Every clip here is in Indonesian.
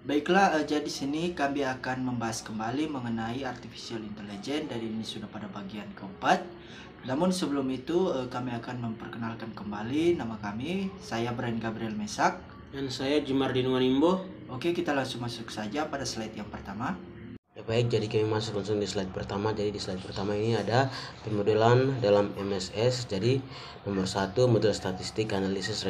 Baiklah, jadi sini kami akan membahas kembali mengenai artificial intelligence dan ini sudah pada bagian keempat. Namun sebelum itu kami akan memperkenalkan kembali nama kami. Saya Brian Gabriel Mesak. Dan saya Jumardin Wanimbo. Oke, kita langsung masuk saja pada slide yang pertama. Ya baik, jadi kami masuk langsung di slide pertama. Jadi di slide pertama ini ada pemodelan dalam MSS. Jadi nomor 1 model statistik analisis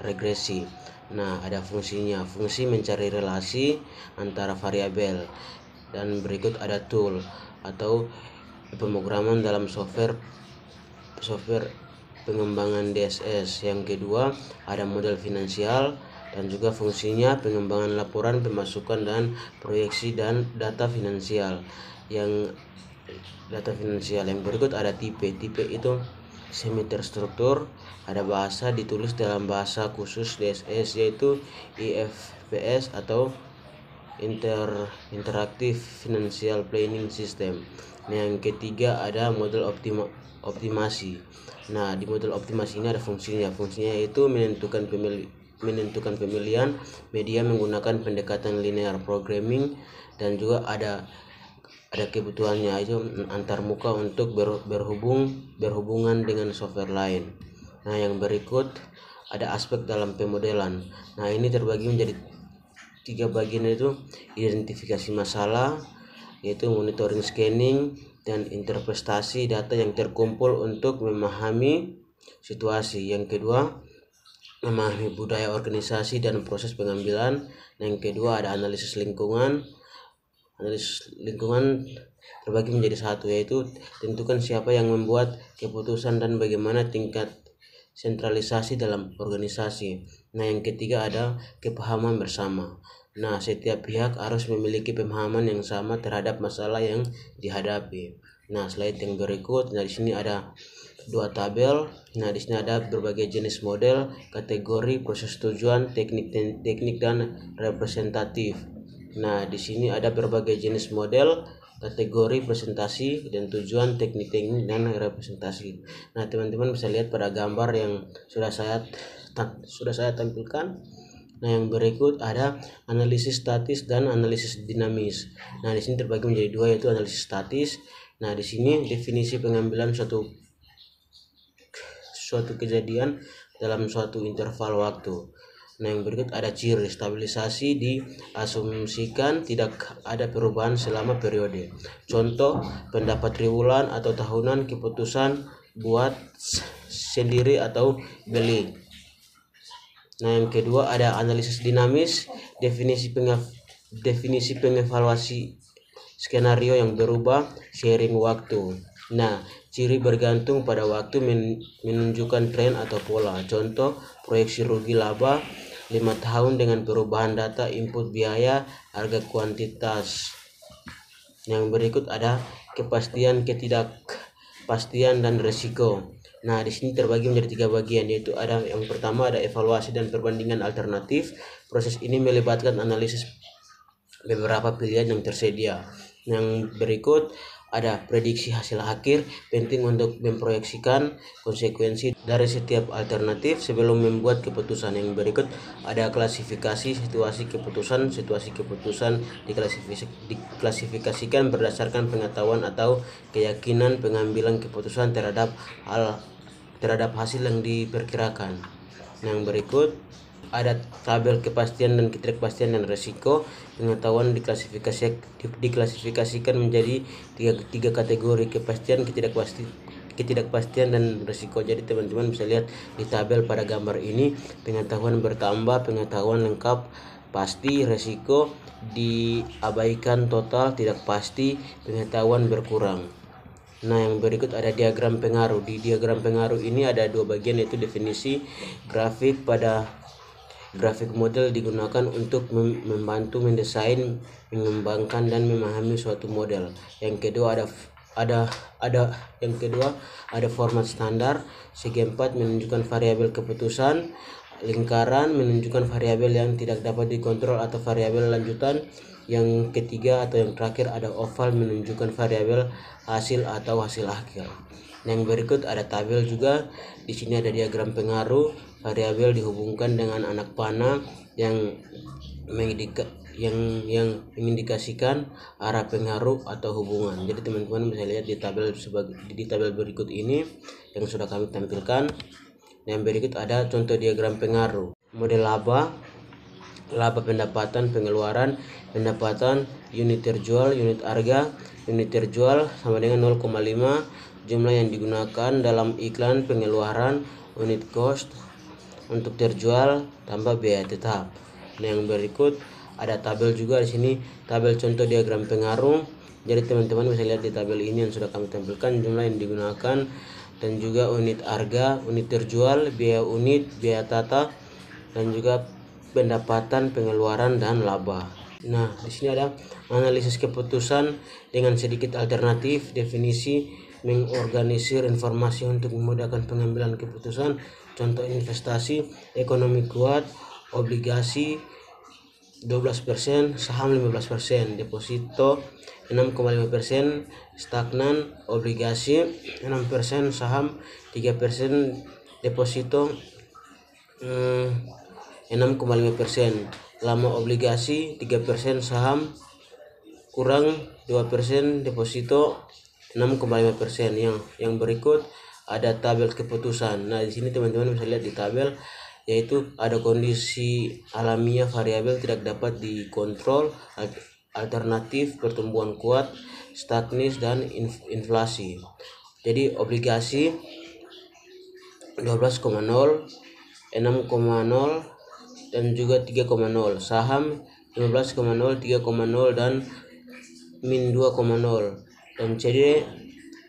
regresi. Nah, ada fungsinya. Fungsi mencari relasi antara variabel. Dan berikut ada tool atau pemrograman dalam software pengembangan DSS. Yang kedua ada model finansial dan juga fungsinya pengembangan laporan pemasukan dan proyeksi dan data finansial. Yang berikut ada tipe itu semi terstruktur, ada bahasa ditulis dalam bahasa khusus DSS yaitu IFPS atau Interactive Financial Planning System. Nah, yang ketiga ada model optimasi. Nah, di model optimasi ini ada fungsinya yaitu menentukan pemilihan media menggunakan pendekatan linear programming, dan juga ada kebutuhannya itu antarmuka untuk berhubungan dengan software lain. Nah, yang berikut ada aspek dalam pemodelan. Nah, ini terbagi menjadi 3 bagian, yaitu identifikasi masalah, yaitu monitoring, scanning, dan interpretasi data yang terkumpul untuk memahami situasi. Yang kedua, memahami budaya organisasi dan proses pengambilan. Yang kedua ada analisis lingkungan. Terbagi menjadi 1, yaitu tentukan siapa yang membuat keputusan dan bagaimana tingkat sentralisasi dalam organisasi. Nah, yang ketiga ada kepahaman bersama. Nah, setiap pihak harus memiliki pemahaman yang sama terhadap masalah yang dihadapi. Nah, slide yang berikut. Nah, di sini ada 2 tabel. Nah, di sini ada berbagai jenis model, kategori, proses tujuan, teknik dan representatif. Nah, di sini ada berbagai jenis model, kategori, presentasi, dan tujuan, teknik dan representasi. Nah, teman-teman bisa lihat pada gambar yang sudah saya tampilkan. Nah, yang berikut ada analisis statis dan analisis dinamis. Nah, di sini terbagi menjadi 2, yaitu analisis statis. Nah, di sini definisi pengambilan suatu kejadian dalam suatu interval waktu. Nah, yang berikut ada ciri stabilisasi, diasumsikan tidak ada perubahan selama periode. Contoh, pendapat triwulan atau tahunan, keputusan buat sendiri atau beli. Nah, yang kedua ada analisis dinamis, definisi pengevaluasi skenario yang berubah seiring waktu. Nah, ciri bergantung pada waktu menunjukkan tren atau pola. Contoh, proyeksi rugi laba 5 tahun dengan perubahan data input biaya, harga, kuantitas. Yang berikut ada kepastian, ketidakpastian, dan risiko. Nah, di sini terbagi menjadi 3 bagian, yaitu ada yang pertama ada evaluasi dan perbandingan alternatif. Proses ini melibatkan analisis beberapa pilihan yang tersedia. Yang berikut ada prediksi hasil akhir, penting untuk memproyeksikan konsekuensi dari setiap alternatif sebelum membuat keputusan. Yang berikut ada klasifikasi situasi keputusan. Situasi keputusan diklasifikasikan berdasarkan pengetahuan atau keyakinan pengambilan keputusan terhadap hasil yang diperkirakan. Yang berikut ada tabel kepastian dan ketidakpastian dan risiko. Pengetahuan diklasifikasikan menjadi 3 kategori: kepastian, ketidakpastian, dan risiko. Jadi teman-teman bisa lihat di tabel pada gambar ini, pengetahuan bertambah, pengetahuan lengkap, pasti, risiko diabaikan total, tidak pasti, pengetahuan berkurang. Nah, yang berikut ada diagram pengaruh. Di diagram pengaruh ini ada 2 bagian, yaitu definisi grafik. Pada grafik model digunakan untuk membantu mendesain, mengembangkan, dan memahami suatu model. Yang kedua ada format standar. Segi 4 menunjukkan variabel keputusan. Lingkaran menunjukkan variabel yang tidak dapat dikontrol atau variabel lanjutan. Yang ketiga atau yang terakhir ada oval menunjukkan variabel hasil atau hasil akhir. Yang berikut ada tabel juga. Di sini ada diagram pengaruh. Variabel dihubungkan dengan anak panah yang yang mengindikasikan arah pengaruh atau hubungan. Jadi teman-teman bisa lihat di tabel berikut ini yang sudah kami tampilkan. Yang berikut ada contoh diagram pengaruh. Model laba pendapatan, pengeluaran, pendapatan, unit terjual, unit harga, unit terjual sama dengan 0,5, jumlah yang digunakan dalam iklan, pengeluaran, unit cost untuk terjual tambah biaya tetap. Nah, yang berikut ada tabel juga di sini, tabel contoh diagram pengaruh. Jadi teman-teman bisa lihat di tabel ini yang sudah kami tampilkan jumlah yang digunakan dan juga unit harga, unit terjual, biaya unit, biaya tata, dan juga pendapatan, pengeluaran, dan laba. Nah, di sini ada analisis keputusan dengan sedikit alternatif, definisi, mengorganisir informasi untuk memudahkan pengambilan keputusan, contoh investasi, ekonomi kuat, obligasi 12%, saham 15%, deposito 6,5%, stagnan, obligasi 6%, saham 3%, deposito 6,5%, lama obligasi 3%, saham kurang 2%, deposito 6,5%. Yang berikut ada tabel keputusan. Nah, di sini teman-teman bisa lihat di tabel, yaitu ada kondisi alamiah variabel tidak dapat dikontrol, alternatif, pertumbuhan kuat, stagnis, dan inflasi. Jadi obligasi 12,0, 6,0, dan juga 3,0, saham 15,0, 3,0, dan min 2,0, dan CD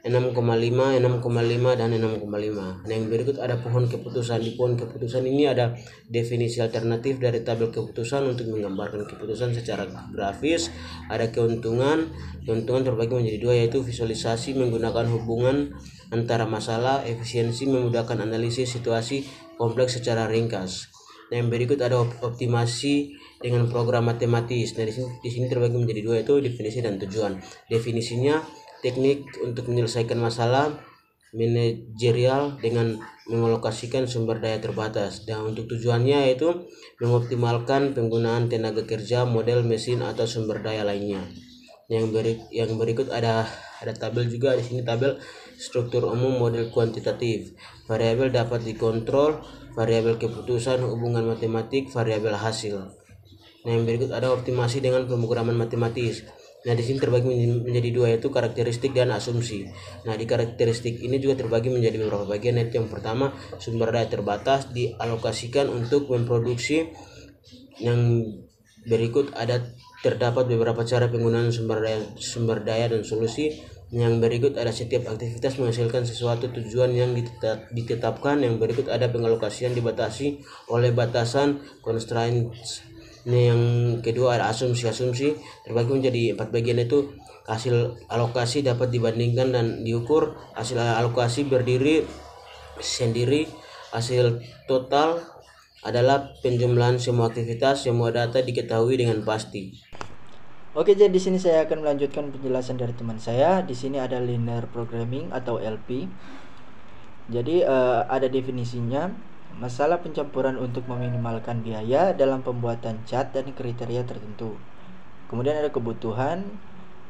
6,5, 6,5, dan 6,5. Nah, yang berikut ada pohon keputusan. Di pohon keputusan ini ada definisi alternatif dari tabel keputusan untuk menggambarkan keputusan secara grafis. Ada keuntungan terbagi menjadi dua, yaitu visualisasi menggunakan hubungan antara masalah, efisiensi memudahkan analisis situasi kompleks secara ringkas. Nah, yang berikut ada optimasi dengan program matematis. Nah, di sini terbagi menjadi dua, yaitu definisi dan tujuan. Definisinya teknik untuk menyelesaikan masalah manajerial dengan mengalokasikan sumber daya terbatas, dan untuk tujuannya yaitu mengoptimalkan penggunaan tenaga kerja, model mesin, atau sumber daya lainnya. Yang berikut ada tabel juga di sini, tabel struktur umum model kuantitatif, variabel dapat dikontrol, variabel keputusan, hubungan matematik, variabel hasil. Nah, yang berikut ada optimasi dengan pemrograman matematis. Nah, di sini terbagi menjadi dua, yaitu karakteristik dan asumsi. Nah, di karakteristik ini juga terbagi menjadi beberapa bagian, yaitu yang pertama, sumber daya terbatas dialokasikan untuk memproduksi. Yang berikut ada terdapat beberapa cara penggunaan sumber daya dan solusi. Yang berikut ada setiap aktivitas menghasilkan sesuatu tujuan yang ditetapkan. Yang berikut ada pengalokasian dibatasi oleh batasan constraints. Nah, yang kedua ada asumsi terbagi menjadi 4 bagian, itu hasil alokasi dapat dibandingkan dan diukur, hasil alokasi berdiri sendiri, hasil total adalah penjumlahan semua aktivitas, semua data diketahui dengan pasti. Oke, jadi di sini saya akan melanjutkan penjelasan dari teman saya. Di sini ada linear programming atau LP. Jadi ada definisinya. Masalah pencampuran untuk meminimalkan biaya dalam pembuatan cat dan kriteria tertentu. Kemudian ada kebutuhan.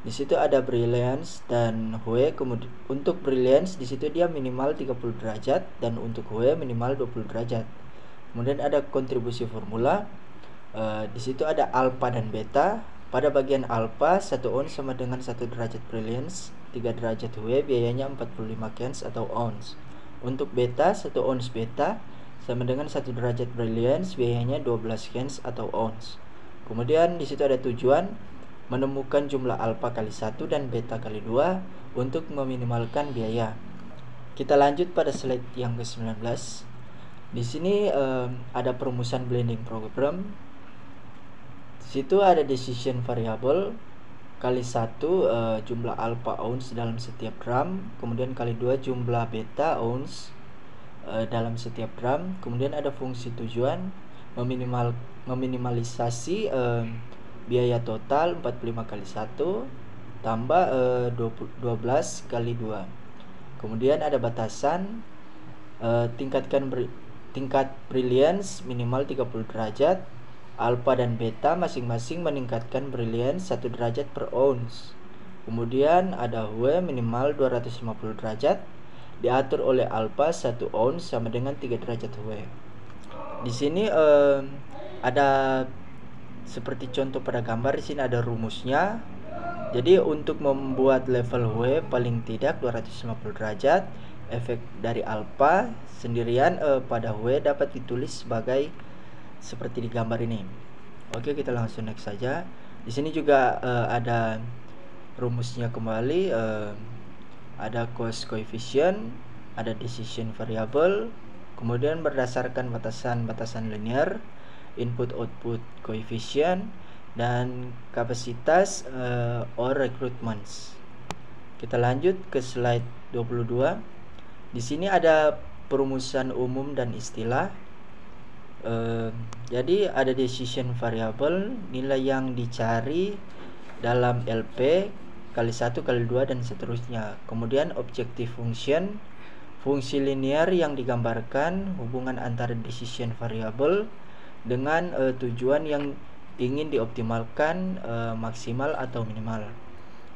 Di situ ada brilliance dan hue. Kemudian untuk brilliance di situ dia minimal 30 derajat dan untuk hue minimal 20 derajat. Kemudian ada kontribusi formula. Di situ ada alpha dan beta. Pada bagian alpha 1 ons sama dengan 1 derajat brilliance, 3 derajat hue, biayanya 45 kens atau ons. Untuk beta 1 ons beta sama dengan 1 derajat brilliance, biayanya 12 kens atau ons. Kemudian di situ ada tujuan, menemukan jumlah alpha kali 1 dan beta kali 2 untuk meminimalkan biaya. Kita lanjut pada slide yang ke-19. Di sini ada perumusan blending program. Di situ ada decision variable kali 1 jumlah alpha ounce dalam setiap gram, kemudian kali 2 jumlah beta ounce dalam setiap gram. Kemudian ada fungsi tujuan, meminimalisasi biaya total 45 kali 1 tambah 12 kali 2. Kemudian ada batasan, tingkat brilliance minimal 30 derajat, alpha dan beta masing-masing meningkatkan brilliance 1 derajat per ounce. Kemudian ada Hue minimal 250 derajat, diatur oleh alpha 1 ounce sama dengan 3 derajat Hue. Di sini ada seperti contoh pada gambar, di sini ada rumusnya. Jadi untuk membuat level Hue paling tidak 250 derajat, efek dari alpha sendirian pada Hue dapat ditulis sebagai seperti di gambar ini. Oke, kita langsung next saja. Di sini juga ada rumusnya kembali, ada cost coefficient, ada decision variable, kemudian berdasarkan batasan-batasan linear, input output coefficient, dan kapasitas or recruitments. Kita lanjut ke slide 22. Di sini ada perumusan umum dan istilah. Jadi ada decision variable, nilai yang dicari dalam LP kali 1 kali 2 dan seterusnya. Kemudian objective function, fungsi linear yang digambarkan hubungan antara decision variable dengan tujuan yang ingin dioptimalkan, maksimal atau minimal.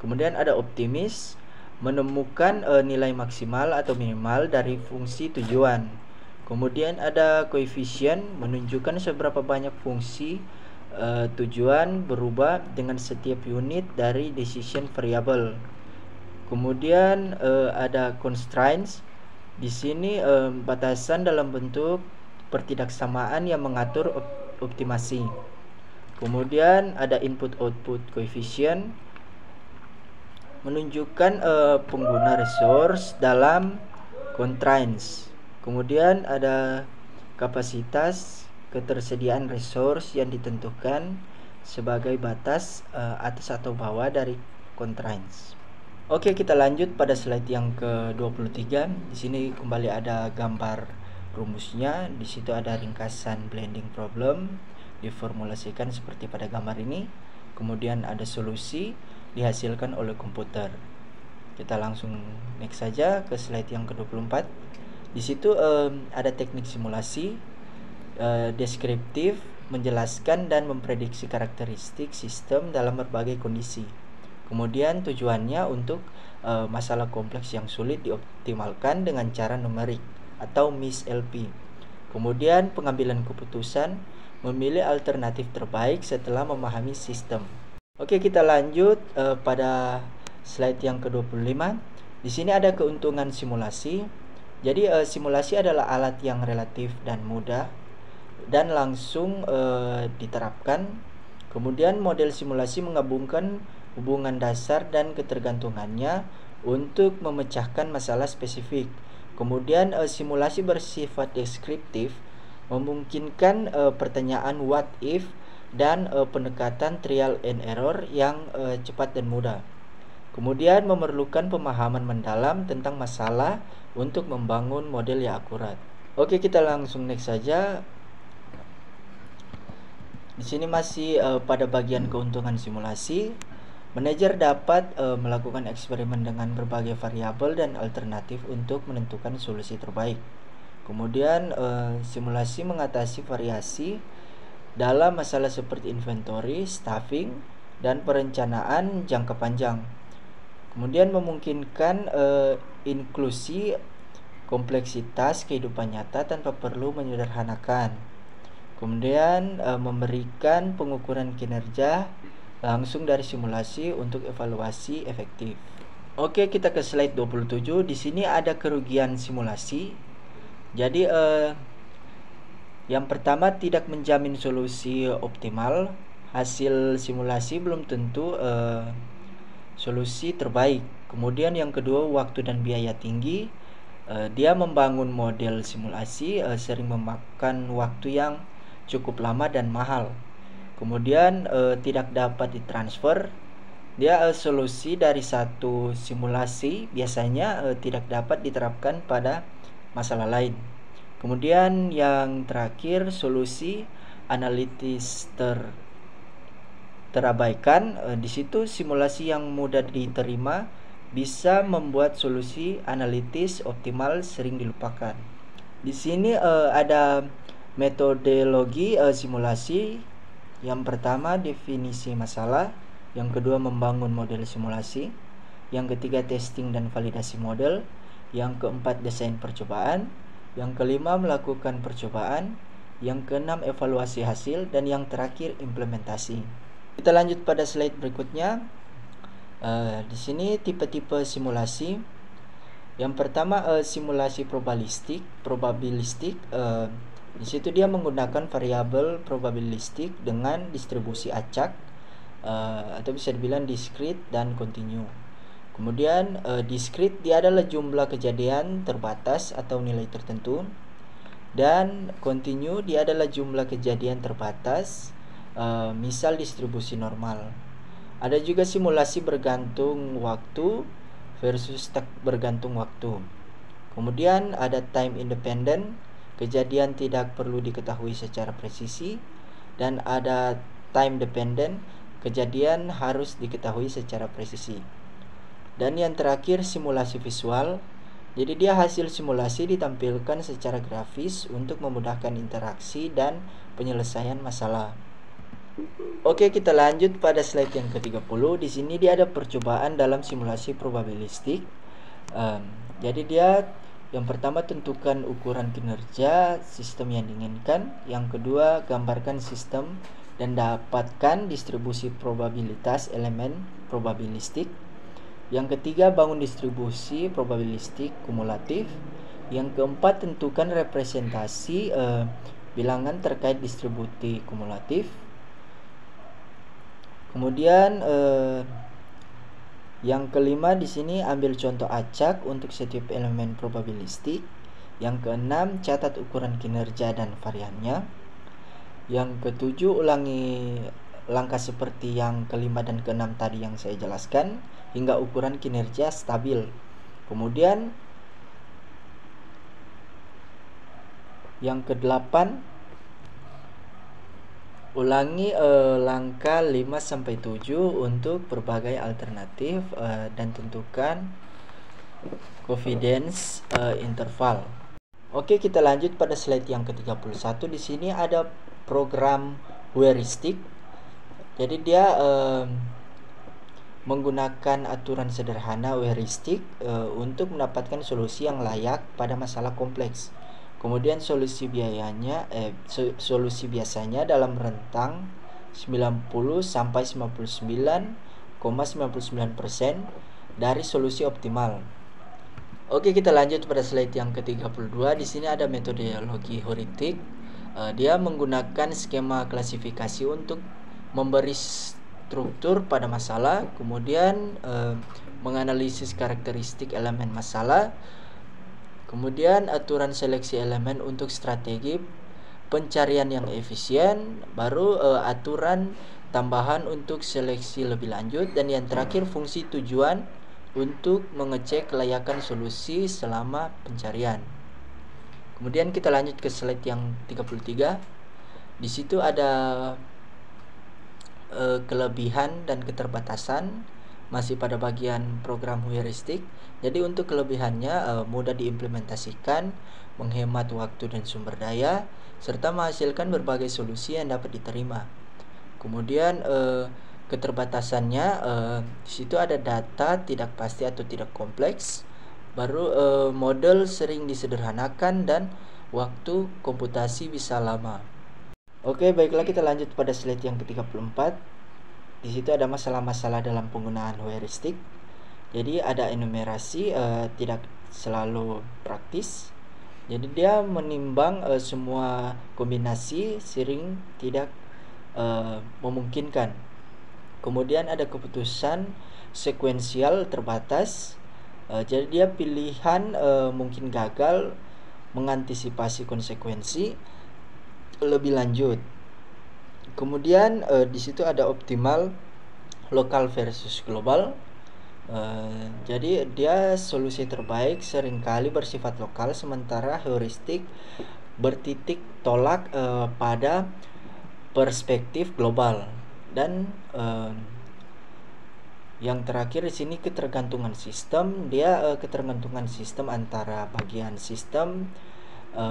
Kemudian ada optimis, menemukan nilai maksimal atau minimal dari fungsi tujuan. Kemudian ada koefisien, menunjukkan seberapa banyak fungsi tujuan berubah dengan setiap unit dari decision variable. Kemudian ada constraints. Di sini batasan dalam bentuk pertidaksamaan yang mengatur optimasi. Kemudian ada input output coefficient, menunjukkan pengguna resource dalam constraints. Kemudian ada kapasitas, ketersediaan resource yang ditentukan sebagai batas atas atau bawah dari constraints. Oke, kita lanjut pada slide yang ke-23. Di sini kembali ada gambar rumusnya. Di situ ada ringkasan blending problem diformulasikan seperti pada gambar ini. Kemudian ada solusi dihasilkan oleh komputer. Kita langsung next saja ke slide yang ke-24. Di situ ada teknik simulasi deskriptif, menjelaskan dan memprediksi karakteristik sistem dalam berbagai kondisi. Kemudian tujuannya untuk masalah kompleks yang sulit dioptimalkan dengan cara numerik atau MIS-LP. Kemudian pengambilan keputusan, memilih alternatif terbaik setelah memahami sistem. Oke, kita lanjut pada slide yang ke-25. Di sini ada keuntungan simulasi. Jadi simulasi adalah alat yang relatif dan mudah dan langsung diterapkan. Kemudian model simulasi menggabungkan hubungan dasar dan ketergantungannya untuk memecahkan masalah spesifik. Kemudian simulasi bersifat deskriptif, memungkinkan pertanyaan what if dan pendekatan trial and error yang cepat dan mudah. Kemudian memerlukan pemahaman mendalam tentang masalah untuk membangun model yang akurat. Oke, kita langsung next saja. Di sini masih pada bagian keuntungan simulasi. Manajer dapat melakukan eksperimen dengan berbagai variabel dan alternatif untuk menentukan solusi terbaik. Kemudian simulasi mengatasi variasi dalam masalah seperti inventory, staffing, dan perencanaan jangka panjang. Kemudian memungkinkan inklusi kompleksitas kehidupan nyata tanpa perlu menyederhanakan. Kemudian memberikan pengukuran kinerja langsung dari simulasi untuk evaluasi efektif. Oke, kita ke slide 27. Di sini ada kerugian simulasi. Jadi yang pertama, tidak menjamin solusi optimal. Hasil simulasi belum tentu solusi terbaik. Kemudian yang kedua, waktu dan biaya tinggi. Dia membangun model simulasi sering memakan waktu yang cukup lama dan mahal. Kemudian tidak dapat ditransfer. Dia solusi dari satu simulasi biasanya tidak dapat diterapkan pada masalah lain. Kemudian yang terakhir, solusi analitis terabaikan. Di situ simulasi yang mudah diterima bisa membuat solusi analitis optimal sering dilupakan. Di sini ada metodologi simulasi. Yang pertama, definisi masalah. Yang kedua, membangun model simulasi. Yang ketiga, testing dan validasi model. Yang keempat, desain percobaan. Yang kelima, melakukan percobaan. Yang keenam, evaluasi hasil. Dan yang terakhir, implementasi. Kita lanjut pada slide berikutnya. Di sini tipe-tipe simulasi. Yang pertama, simulasi probabilistik. Di situ dia menggunakan variabel probabilistik dengan distribusi acak, atau bisa dibilang discrete dan continue. Kemudian discrete dia adalah jumlah kejadian terbatas atau nilai tertentu, dan continue dia adalah jumlah kejadian terbatas, misal distribusi normal. Ada juga simulasi bergantung waktu versus tak bergantung waktu. Kemudian ada time independent, kejadian tidak perlu diketahui secara presisi, dan ada time dependent, kejadian harus diketahui secara presisi. Dan yang terakhir, simulasi visual. Jadi dia hasil simulasi ditampilkan secara grafis untuk memudahkan interaksi dan penyelesaian masalah. Oke, kita lanjut pada slide yang ke-30. Di sini dia ada percobaan dalam simulasi probabilistik. Jadi dia yang pertama, tentukan ukuran kinerja sistem yang diinginkan. Yang kedua, gambarkan sistem dan dapatkan distribusi probabilitas elemen probabilistik. Yang ketiga, bangun distribusi probabilistik kumulatif. Yang keempat, tentukan representasi bilangan terkait distribusi kumulatif. Kemudian yang kelima, di sini ambil contoh acak untuk setiap elemen probabilistik. Yang keenam, catat ukuran kinerja dan variannya. Yang ketujuh, ulangi langkah seperti yang kelima dan keenam tadi yang saya jelaskan hingga ukuran kinerja stabil. Kemudian yang kedelapan, ulangi langkah 5-7 untuk berbagai alternatif dan tentukan confidence interval. Oke, kita lanjut pada slide yang ke-31. Di sini ada program heuristik. Jadi dia menggunakan aturan sederhana heuristik untuk mendapatkan solusi yang layak pada masalah kompleks. Kemudian solusi biasanya dalam rentang 90 sampai 99,99% dari solusi optimal. Oke, kita lanjut pada slide yang ke-32. Di sini ada metodologi heuristik. Dia menggunakan skema klasifikasi untuk memberi struktur pada masalah, kemudian menganalisis karakteristik elemen masalah. Kemudian aturan seleksi elemen untuk strategi pencarian yang efisien, baru aturan tambahan untuk seleksi lebih lanjut, dan yang terakhir fungsi tujuan untuk mengecek kelayakan solusi selama pencarian. Kemudian kita lanjut ke slide yang 33. Di situ ada kelebihan dan keterbatasan masih pada bagian program heuristik. Jadi untuk kelebihannya mudah diimplementasikan, menghemat waktu dan sumber daya, serta menghasilkan berbagai solusi yang dapat diterima. Kemudian keterbatasannya di situ ada data tidak pasti atau tidak kompleks, baru model sering disederhanakan dan waktu komputasi bisa lama. Oke, baiklah, kita lanjut pada slide yang ke-34. Di situ ada masalah-masalah dalam penggunaan heuristik. Jadi ada enumerasi tidak selalu praktis. Jadi dia menimbang semua kombinasi sering tidak memungkinkan. Kemudian ada keputusan sekuensial terbatas. Jadi dia pilihan mungkin gagal mengantisipasi konsekuensi lebih lanjut. Kemudian di situ ada optimal lokal versus global. Jadi dia solusi terbaik seringkali bersifat lokal, sementara heuristik bertitik tolak pada perspektif global. Dan yang terakhir di sini ketergantungan sistem. Dia ketergantungan sistem antara bagian sistem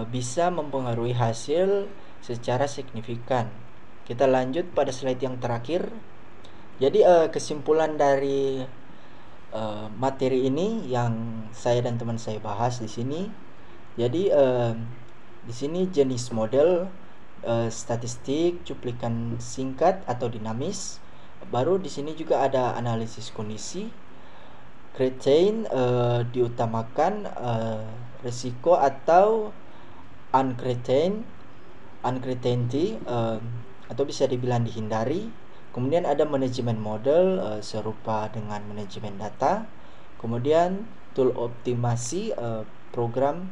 bisa mempengaruhi hasil secara signifikan. Kita lanjut pada slide yang terakhir. Jadi kesimpulan dari materi ini yang saya dan teman saya bahas di sini. Jadi di sini jenis model, statistik, cuplikan singkat atau dinamis. Baru di sini juga ada analisis kondisi. Cretain diutamakan, risiko atau uncertainty atau bisa dibilang dihindari. Kemudian ada manajemen model serupa dengan manajemen data. Kemudian tool optimasi program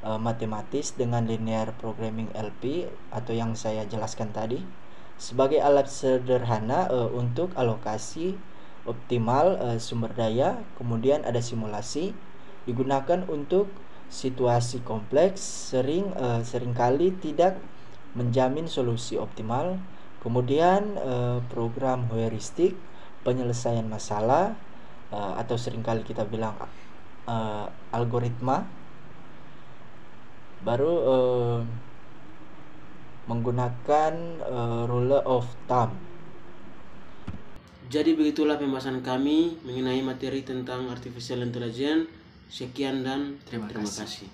matematis dengan linear programming LP atau yang saya jelaskan tadi sebagai alat sederhana untuk alokasi optimal sumber daya. Kemudian ada simulasi digunakan untuk situasi kompleks, seringkali tidak menjamin solusi optimal. Kemudian program heuristik penyelesaian masalah atau seringkali kita bilang algoritma. Baru menggunakan rule of thumb. Jadi begitulah pembahasan kami mengenai materi tentang artificial intelligence. Sekian dan terima kasih.